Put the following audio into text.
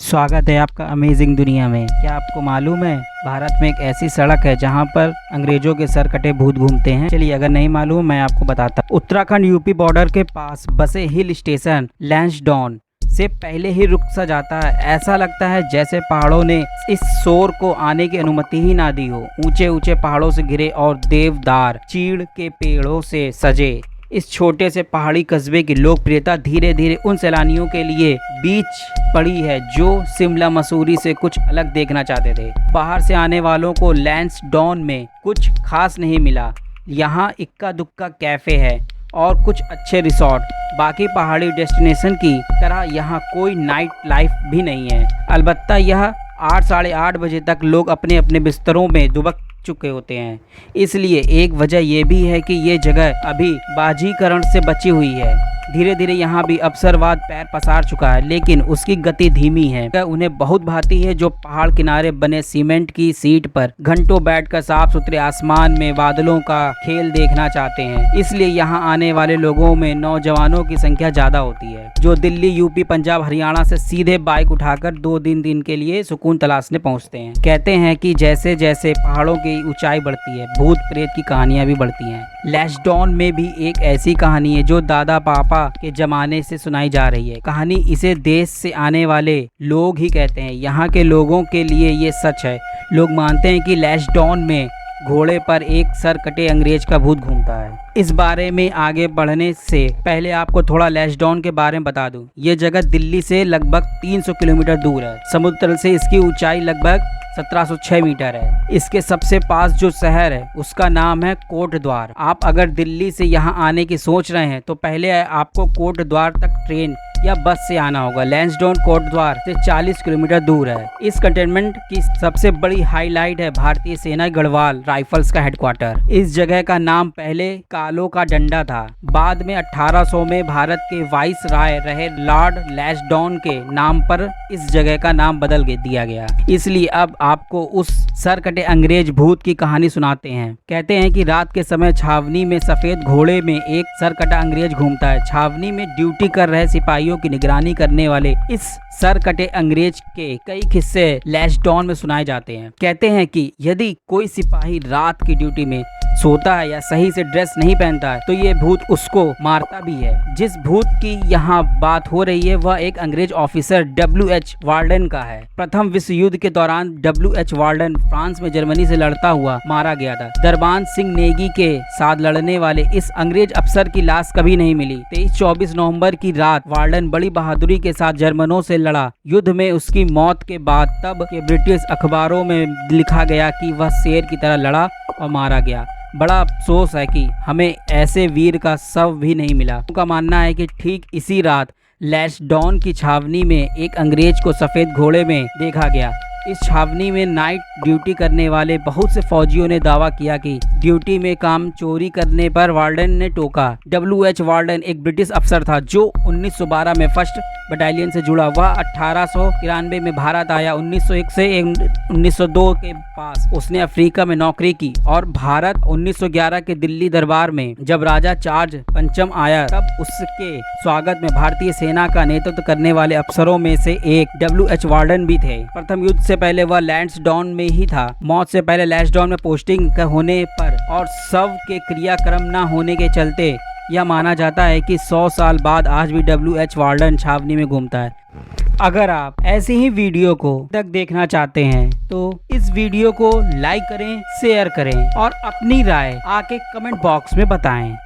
स्वागत है आपका अमेजिंग दुनिया में। क्या आपको मालूम है भारत में एक ऐसी सड़क है जहां पर अंग्रेजों के सर कटे भूत घूमते हैं? चलिए, अगर नहीं मालूम मैं आपको बताता हूं। उत्तराखंड यूपी बॉर्डर के पास बसे हिल स्टेशन लैंसडौन से पहले ही रुक सा जाता है। ऐसा लगता है जैसे पहाड़ों ने इस शोर को आने की अनुमति ही ना दी हो। ऊंचे ऊंचे पहाड़ों से घिरे और देवदार चीड़ के पेड़ों से सजे इस छोटे से पहाड़ी कस्बे की लोकप्रियता धीरे धीरे उन सैलानियों के लिए बीच पड़ी है जो शिमला मसूरी से कुछ अलग देखना चाहते थे। बाहर से आने वालों को लैंसडौन में कुछ खास नहीं मिला। यहाँ इक्का दुक्का कैफ़े है और कुछ अच्छे रिसोर्ट। बाकी पहाड़ी डेस्टिनेशन की तरह यहाँ कोई नाइट लाइफ भी नहीं है। अलबत्ता यह 8 साढ़े 8 बजे तक लोग अपने अपने बिस्तरों में दुबक चुके होते हैं। इसलिए एक वजह यह भी है कि ये जगह अभी बाजीकरण से बची हुई है। धीरे धीरे यहाँ भी अवसरवाद पैर पसार चुका है, लेकिन उसकी गति धीमी है। उन्हें बहुत भाती है जो पहाड़ किनारे बने सीमेंट की सीट पर घंटों बैठकर साफ सुथरे आसमान में बादलों का खेल देखना चाहते हैं। इसलिए यहाँ आने वाले लोगों में नौजवानों की संख्या ज्यादा होती है जो दिल्ली, यूपी, पंजाब, हरियाणा से सीधे बाइक उठाकर 2 दिन के लिए सुकून तलाशने पहुँचते हैं। कहते हैं कि जैसे जैसे पहाड़ों की ऊंचाई बढ़ती है, भूत प्रेत की कहानियां भी बढ़ती हैं। लैंसडौन में भी एक ऐसी कहानी है जो दादा पापा के जमाने से सुनाई जा रही है। कहानी इसे देश से आने वाले लोग ही कहते हैं। यहाँ के लोगों के लिए ये सच है। लोग मानते हैं कि लैंसडौन में घोड़े पर एक सर कटे अंग्रेज का भूत घूमता है। इस बारे में आगे बढ़ने से पहले आपको थोड़ा लैंसडौन के बारे में बता दूं। ये जगह दिल्ली से लगभग 300 किलोमीटर दूर है। समुद्र तल से इसकी ऊंचाई लगभग 1706 मीटर है। इसके सबसे पास जो शहर है उसका नाम है कोटद्वार। आप अगर दिल्ली से यहाँ आने की सोच रहे हैं तो पहले आपको कोटद्वार तक ट्रेन या बस से आना होगा। लैंसडौन कोटद्वार से 40 किलोमीटर दूर है। इस कंटेनमेंट की सबसे बड़ी हाईलाइट है भारतीय सेना गढ़वाल राइफल्स का हेडक्वार्टर। इस जगह का नाम पहले कालो का डंडा था। बाद में 1800 में भारत के वाइस राय रहे लॉर्ड लैंसडौन के नाम पर इस जगह का नाम बदल दिया गया। इसलिए अब आपको उस सर कटे अंग्रेज भूत की कहानी सुनाते हैं। कहते हैं कि रात के समय छावनी में सफेद घोड़े में एक सर कटा अंग्रेज घूमता है। छावनी में ड्यूटी कर रहे सिपाहियों की निगरानी करने वाले इस सर कटे अंग्रेज के कई किस्से लैंसडौन में सुनाए जाते हैं। कहते हैं कि यदि कोई सिपाही रात की ड्यूटी में सोता है या सही से ड्रेस नहीं पहनता है तो ये भूत उसको मारता भी है। जिस भूत की यहाँ बात हो रही है वह एक अंग्रेज ऑफिसर W.H. वार्डन का है। प्रथम विश्व युद्ध के दौरान W.H. वार्डन फ्रांस में जर्मनी से लड़ता हुआ मारा गया था। दरबान सिंह नेगी के साथ लड़ने वाले इस अंग्रेज अफसर की लाश कभी नहीं मिली। 23-24 नवंबर की रात वार्डन बड़ी बहादुरी के साथ जर्मनों से लड़ा। युद्ध में उसकी मौत के बाद तब के ब्रिटिश अखबारों में लिखा गया कि वह शेर की तरह लड़ा और मारा गया। बड़ा अफसोस है कि हमें ऐसे वीर का शव भी नहीं मिला। उनका मानना है कि ठीक इसी रात लैंसडौन की छावनी में एक अंग्रेज को सफ़ेद घोड़े में देखा गया। इस छावनी में नाइट ड्यूटी करने वाले बहुत से फौजियों ने दावा किया कि ड्यूटी में काम चोरी करने पर वार्डन ने टोका। W.H. वार्डन एक ब्रिटिश अफसर था जो 1912 में फर्स्ट बटालियन से जुड़ा। वह 1893 में भारत आया। 1901 से 1902 के पास उसने अफ्रीका में नौकरी की और भारत 1911 के दिल्ली दरबार में जब राजा चार्ज पंचम आया तब उसके स्वागत में भारतीय सेना का नेतृत्व करने वाले अफसरों में से एक W.H. वार्डन भी थे। प्रथम युद्ध से पहले वह लैंसडौन में ही था। मौत से पहले लैंसडौन में पोस्टिंग होने पर और शव के क्रियाक्रम न होने के चलते यह माना जाता है कि 100 साल बाद आज भी W.H. वार्डन छावनी में घूमता है। अगर आप ऐसी ही वीडियो को तक देखना चाहते हैं तो इस वीडियो को लाइक करें, शेयर करें और अपनी राय आके कमेंट बॉक्स में बताएं।